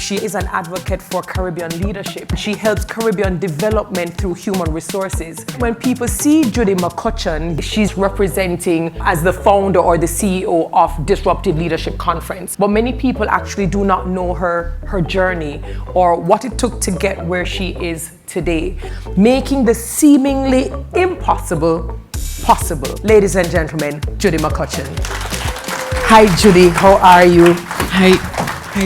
She is an advocate for Caribbean leadership. She helps Caribbean development through human resources. When people see Judy McCutcheon, she's representing as the founder or the CEO of Disruptive Leadership Conference. But many people actually do not know her journey or what it took to get where she is today, making the seemingly impossible possible. Ladies and gentlemen, Judy McCutcheon. Hi Judy, how are you? Hi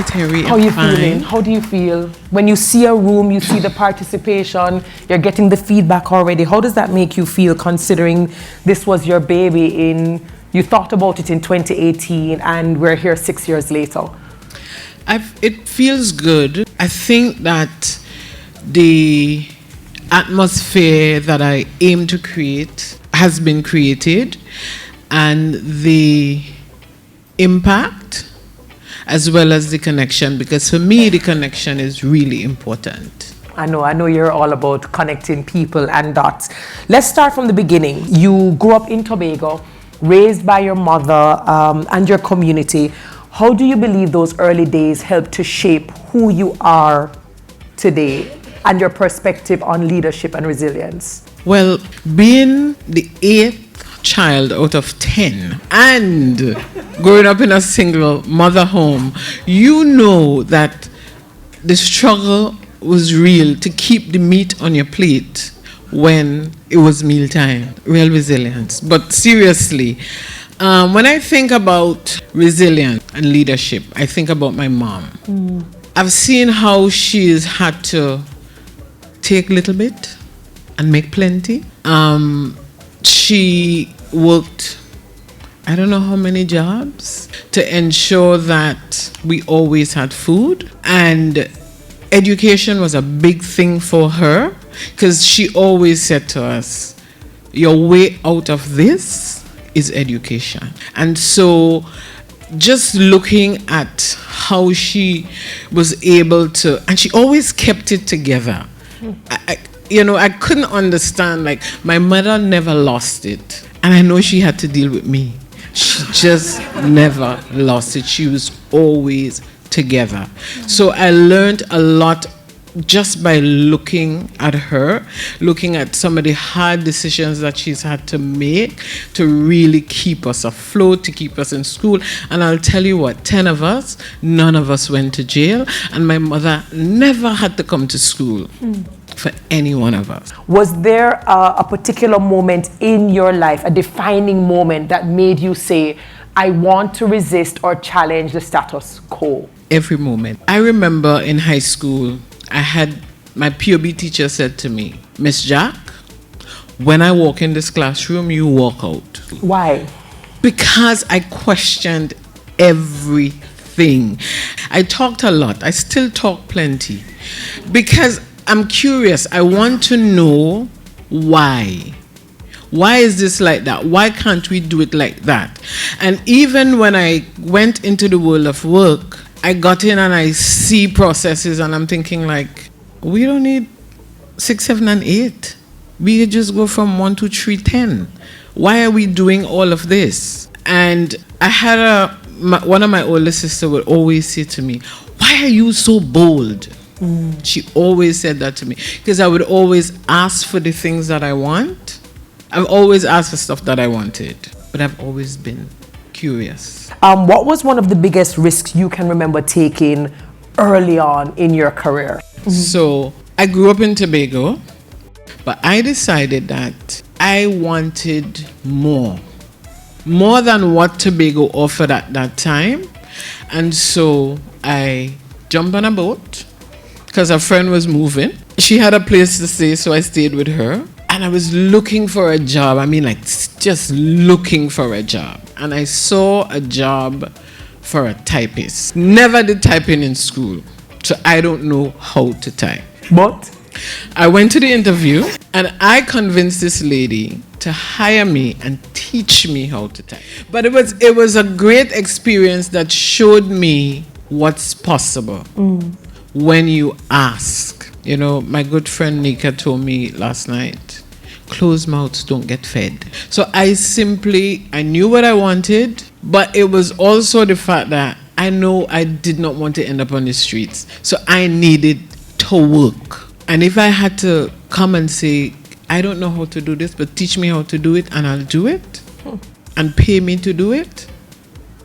Terry, how are you feeling? How do you feel? When you see a room, you see the participation, you're getting the feedback already. How does that make you feel considering this was your baby you thought about it in 2018 and we're here 6 years later? It feels good. I think that the atmosphere that I aim to create has been created, and the impact as well as the connection, because for me the connection is really important. I know you're all about connecting people and dots. Let's start from the beginning. You grew up in Tobago, raised by your mother and your community. How do you believe those early days helped to shape who you are today and your perspective on leadership and resilience? Well, being the 8th child out of 10 and growing up in a single mother home, you know that the struggle was real to keep the meat on your plate when it was mealtime. Real resilience. But seriously, when I think about resilience and leadership, I think about my mom. I've seen how she's had to take a little bit and make plenty. She worked, I don't know how many jobs, to ensure that we always had food. And education was a big thing for her, because she always said to us, your way out of this is education. And so just looking at how she was able to, and she always kept it together. I couldn't understand, like, my mother never lost it. And I know she had to deal with me. She just never lost it. She was always together. So I learned a lot just by looking at her, looking at some of the hard decisions that she's had to make to really keep us afloat, to keep us in school. And I'll tell you what, 10 of us, none of us went to jail, and my mother never had to come to school for any one of us. Was there a particular moment in your life, a defining moment that made you say, I want to resist or challenge the status quo? Every moment. I remember in high school, I had my POB teacher said to me, Miss Jack, when I walk in this classroom, you walk out. Why? Because I questioned everything. I talked a lot. I still talk plenty. Because I'm curious. I want to know why. Why is this like that? Why can't we do it like that? And even when I went into the world of work, I got in and I see processes and I'm thinking, like, we don't need 6, 7, and 8. We could just go from 1, 2, 3, 10. Why are we doing all of this? And I had one of my older sisters would always say to me, why are you so bold? She always said that to me, because I would always ask for the things that I want. I've always asked for stuff that I wanted, but I've always been curious. What was one of the biggest risks you can remember taking early on in your career? So I grew up in Tobago, but I decided that I wanted more than what Tobago offered at that time. And so I jumped on a boat because a friend was moving. She had a place to stay, so I stayed with her. And I was looking for a job. I mean, like, just looking for a job. And I saw a job for a typist. Never did typing in school, so I don't know how to type. But I went to the interview, and I convinced this lady to hire me and teach me how to type. But it was a great experience that showed me what's possible when you ask. You know, my good friend Nika told me last night, closed mouths don't get fed. So I knew what I wanted, but it was also the fact that I know I did not want to end up on the streets. So I needed to work. And if I had to come and say, I don't know how to do this, but teach me how to do it and I'll do it, and pay me to do it,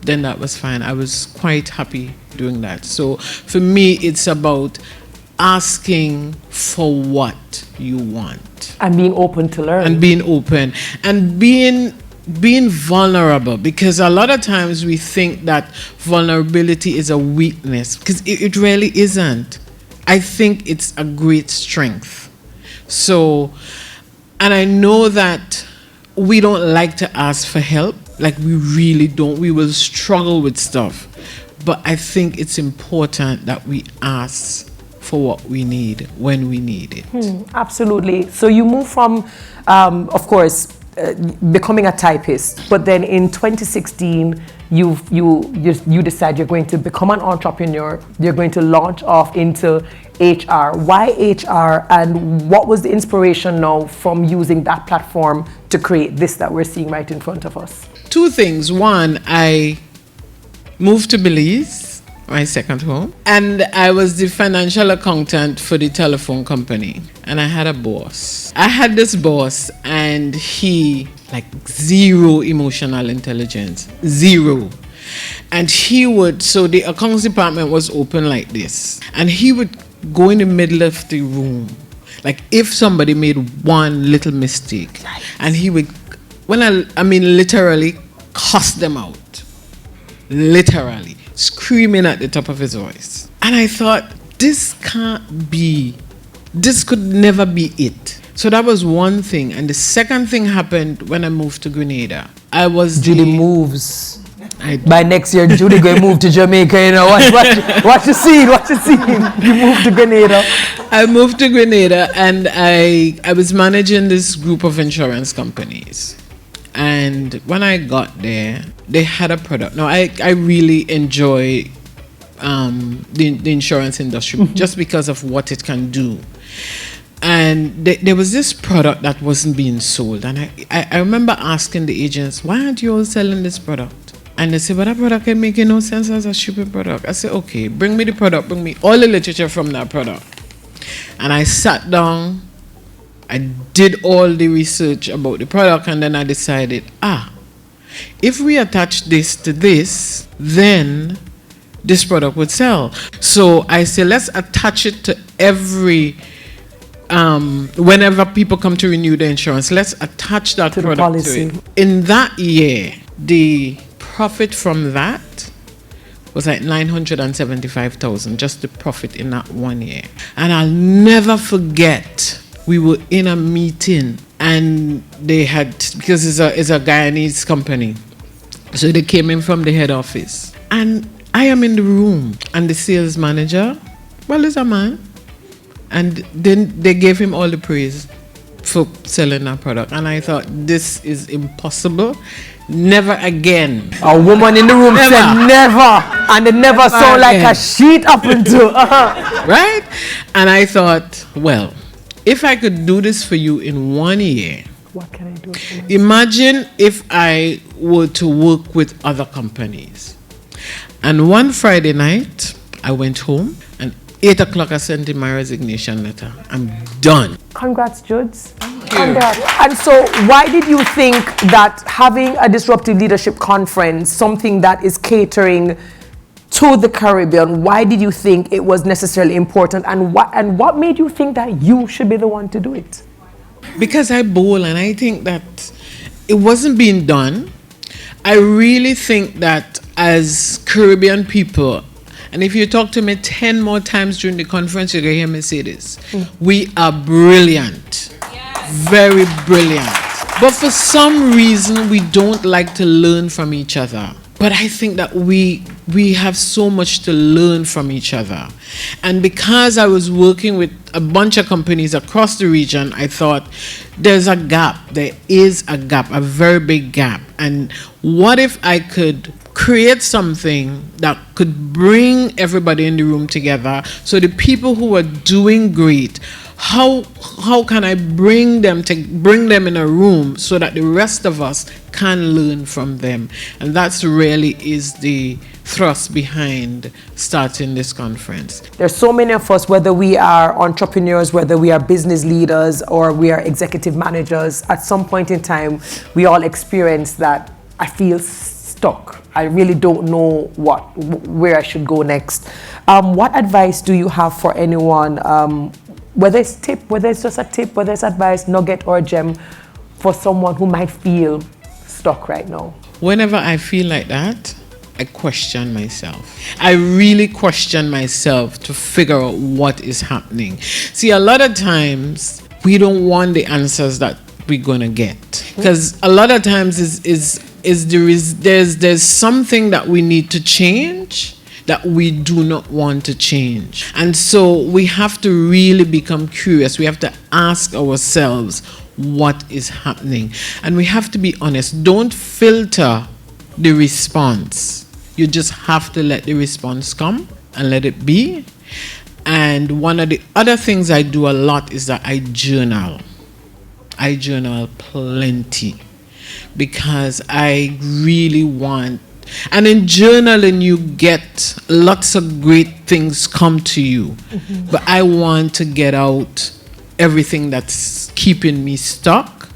then that was fine. I was quite happy doing that. So for me, it's about asking for what you want. And being open to learn. And being open. And being vulnerable, because a lot of times we think that vulnerability is a weakness, because it really isn't. I think it's a great strength. So, and I know that we don't like to ask for help. Like, we really don't. We will struggle with stuff. But I think it's important that we ask for what we need when we need it. Absolutely. So you move from, of course, becoming a typist, but then in 2016, you decide you're going to become an entrepreneur. You're going to launch off into HR. Why HR, and what was the inspiration now from using that platform to create this that we're seeing right in front of us? Two things. One, I moved to Belize, my second home, and I was the financial accountant for the telephone company, and I had a boss. I had this boss, and he, like, zero emotional intelligence, zero. And he would, so the accounts department was open like this, and he would go in the middle of the room, like if somebody made one little mistake, and he would, I mean literally cuss them out, literally screaming at the top of his voice. And I thought, this could never be it. So that was one thing. And the second thing happened when I moved to Grenada. Judy moves. By next year, Judy going to move to Jamaica, you know. What you seen? You moved to Grenada. I moved to Grenada, and I was managing this group of insurance companies. And when I got there, they had a product. Now, I really enjoy the insurance industry just because of what it can do. And there was this product that wasn't being sold. And I remember asking the agents, why aren't you all selling this product? And they said, but that product can make no sense as a stupid product. I said, okay, bring me the product, bring me all the literature from that product. And I sat down, I did all the research about the product, and then I decided, if we attach this to this, then this product would sell. So I said, let's attach it to every, whenever people come to renew the insurance, let's attach that to product to it. In that year, the profit from that was like 975,000, just the profit in that 1 year. And I'll never forget, we were in a meeting, and they had, because it's a Guyanese company, so they came in from the head office, and I am in the room, and the sales manager, well, is a man, and then they gave him all the praise for selling that product. And I thought, this is impossible. Never again. A woman in the room said never, and it never sounded like a sheet up into. Right? And I thought, well, if I could do this for you in 1 year, what can I do for you? Imagine if I were to work with other companies. And one Friday night, I went home, and 8 o'clock I sent in my resignation letter. I'm done. Congrats, Judes. Congrats. And so why did you think that having a Disruptive Leadership Conference, something that is catering to the Caribbean, why did you think it was necessarily important, and what made you think that you should be the one to do it? Because I bowl, and I think that it wasn't being done. I really think that as Caribbean people, and if you talk to me 10 more times during the conference, you're going to hear me say this. We are brilliant. Yes. Very brilliant. But for some reason, we don't like to learn from each other. But I think that we have so much to learn from each other. And because I was working with a bunch of companies across the region, I thought there's a gap. There is a gap, a very big gap. And what if I could create something that could bring everybody in the room together, so the people who are doing great, how can I bring them in a room so that the rest of us can learn from them? And that's really is the thrust behind starting this conference. There's so many of us, whether we are entrepreneurs, whether we are business leaders, or we are executive managers, at some point in time, we all experience that I feel stuck. I really don't know where I should go next. What advice do you have for anyone, whether it's just a tip, whether it's advice, nugget, or gem, for someone who might feel stuck right now? Whenever I feel like that, I question myself. I really question myself to figure out what is happening. See, a lot of times we don't want the answers that we're gonna get, because a lot of times there's something that we need to change that we do not want to change. And so we have to really become curious. We have to ask ourselves what is happening. And we have to be honest. Don't filter the response. You just have to let the response come and let it be. And one of the other things I do a lot is that I journal. I journal plenty because I really want. And in journaling, you get lots of great things come to you. Mm-hmm. But I want to get out everything that's keeping me stuck,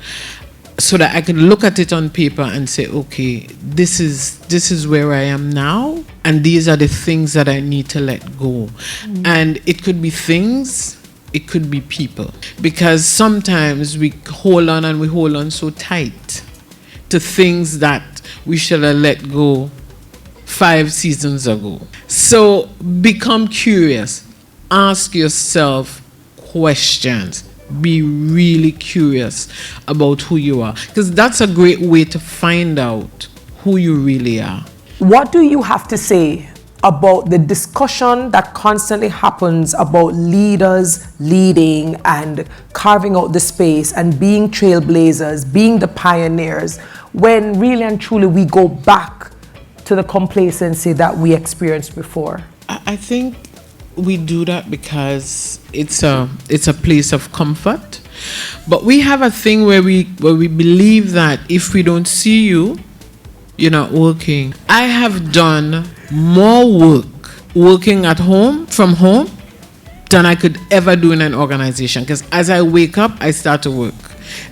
so that I can look at it on paper and say, okay, this is where I am now, and these are the things that I need to let go. Mm-hmm. And it could be things, it could be people. Because sometimes we hold on so tight to things that we should have let go 5 seasons ago. So become curious. Ask yourself questions. Be really curious about who you are, because that's a great way to find out who you really are. What do you have to say about the discussion that constantly happens about leaders leading and carving out the space and being trailblazers, being the pioneers, when really and truly we go back to the complacency that we experienced before? I think we do that because it's a place of comfort. But we have a thing where we believe that if we don't see you, you're not working. I have done more working at home, from home, than I could ever do in an organization. Because as I wake up, I start to work.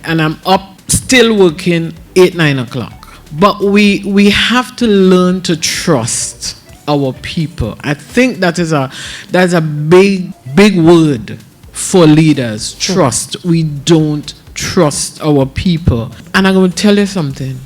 And I'm up still working 8, 9 o'clock. But we have to learn to trust our people. I think that's a big word for leaders. Trust. We don't trust our people. And I'm going to tell you something.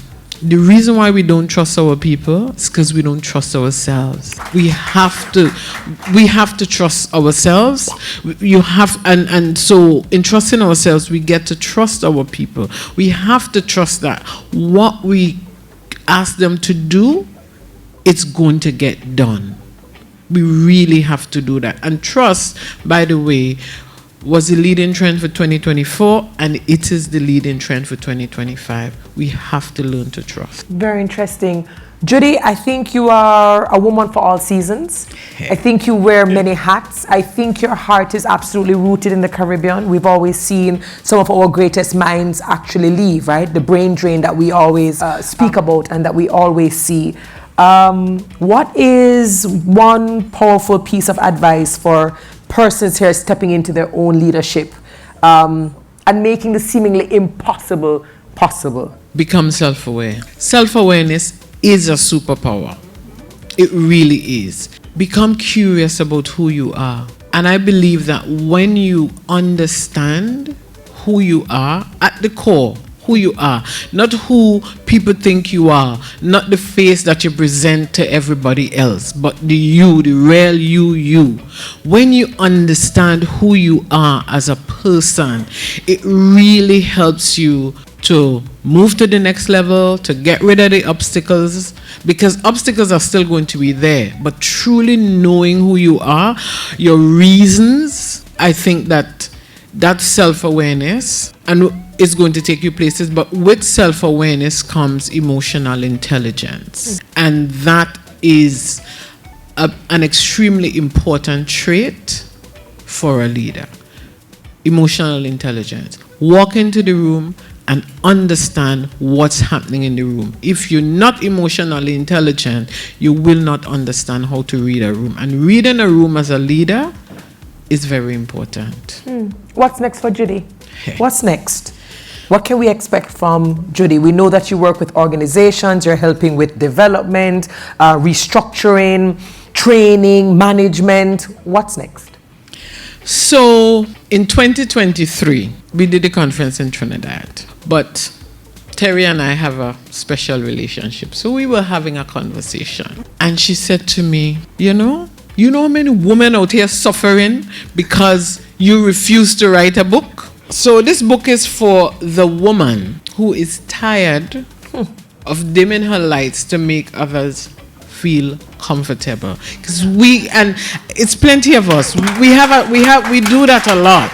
The reason why we don't trust our people is because we don't trust ourselves. We have to trust ourselves. And so in trusting ourselves, we get to trust our people. We have to trust that what we ask them to do, it's going to get done. We really have to do that. And trust, by the way, was the leading trend for 2024, and it is the leading trend for 2025. We have to learn to trust. Very interesting. Judy, I think you are a woman for all seasons. I think you wear many hats. I think your heart is absolutely rooted in the Caribbean. We've always seen some of our greatest minds actually leave, right? The brain drain that we always speak about and that we always see. What is one powerful piece of advice for persons here stepping into their own leadership and making the seemingly impossible possible? Become self-aware. Self-awareness is a superpower. It really is. Become curious about who you are. And I believe that when you understand who you are at the core, who you are, not who people think you are, not the face that you present to everybody else, but the real you. When you understand who you are as a person, it really helps you to move to the next level, to get rid of the obstacles, because obstacles are still going to be there. But truly knowing who you are, your reasons, I think that self-awareness, and it's going to take you places, but with self-awareness comes emotional intelligence. And that is an extremely important trait for a leader. emotional intelligence. Walk into the room and understand what's happening in the room. If you're not emotionally intelligent, you will not understand how to read a room. And reading a room as a leader is very important. What's next for Judy? Hey. What's next? What can we expect from Judy? We know that you work with organizations, you're helping with development, restructuring, training, management. What's next? So in 2023, we did a conference in Trinidad, but Terry and I have a special relationship. So we were having a conversation and she said to me, you know how many women out here suffering because you refuse to write a book? So this book is for the woman who is tired of dimming her lights to make others feel comfortable. Because and it's plenty of us. We do that a lot,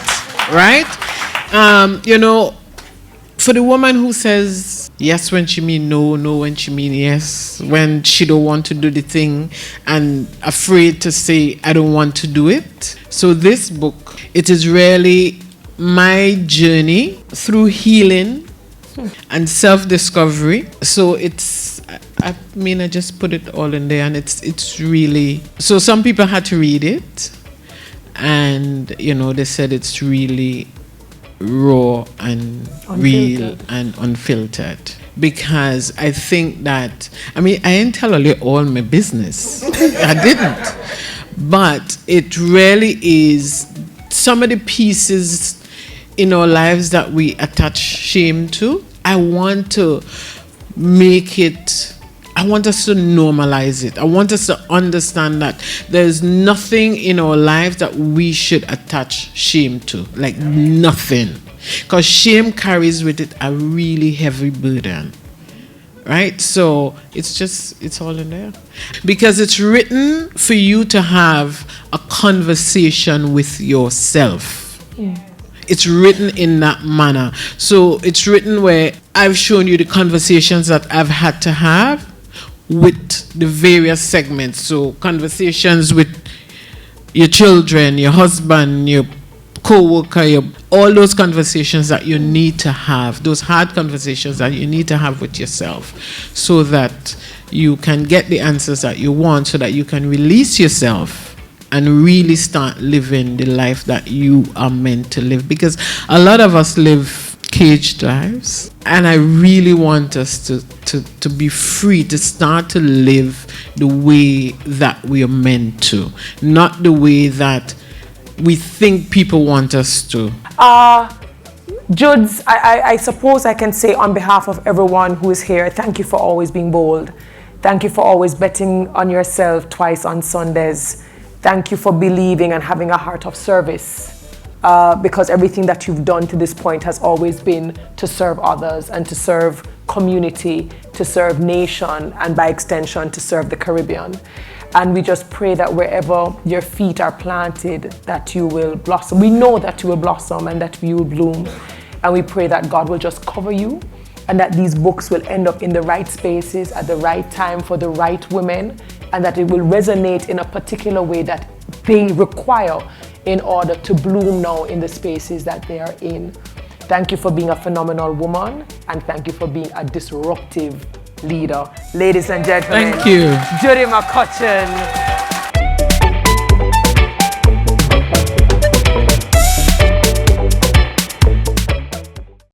right? For the woman who says yes when she mean no, no when she mean yes, when she don't want to do the thing and afraid to say I don't want to do it. So this book, it is really my journey through healing and self-discovery. So I just put it all in there, and it's really, so some people had to read it, and they said it's really raw and real and unfiltered, because I think that I didn't tell all my business. I didn't, but it really is some of the pieces in our lives that we attach shame to. I want to make it, I want us to normalize it. I want us to understand that there's nothing in our lives that we should attach shame to, like nothing. Because shame carries with it a really heavy burden, right? So it's all in there. Because it's written for you to have a conversation with yourself. Yeah. It's written in that manner. So it's written where I've shown you the conversations that I've had to have with the various segments. So conversations with your children, your husband, your co-worker, all those conversations that you need to have, those hard conversations that you need to have with yourself, so that you can get the answers that you want, so that you can release yourself and really start living the life that you are meant to live. Because a lot of us live caged lives, and I really want us to be free, to start to live the way that we are meant to, not the way that we think people want us to. Judes, I suppose I can say on behalf of everyone who is here, thank you for always being bold. Thank you for always betting on yourself twice on Sundays. Thank you for believing and having a heart of service, because everything that you've done to this point has always been to serve others and to serve community, to serve nation, and by extension to serve the Caribbean. And we just pray that wherever your feet are planted, that you will blossom. We know that you will blossom and that you will bloom. And we pray that God will just cover you, and that these books will end up in the right spaces at the right time for the right women, and that it will resonate in a particular way that they require in order to bloom now in the spaces that they are in. Thank you for being a phenomenal woman, and thank you for being a disruptive leader. Ladies and gentlemen, thank you, Judy McCutcheon.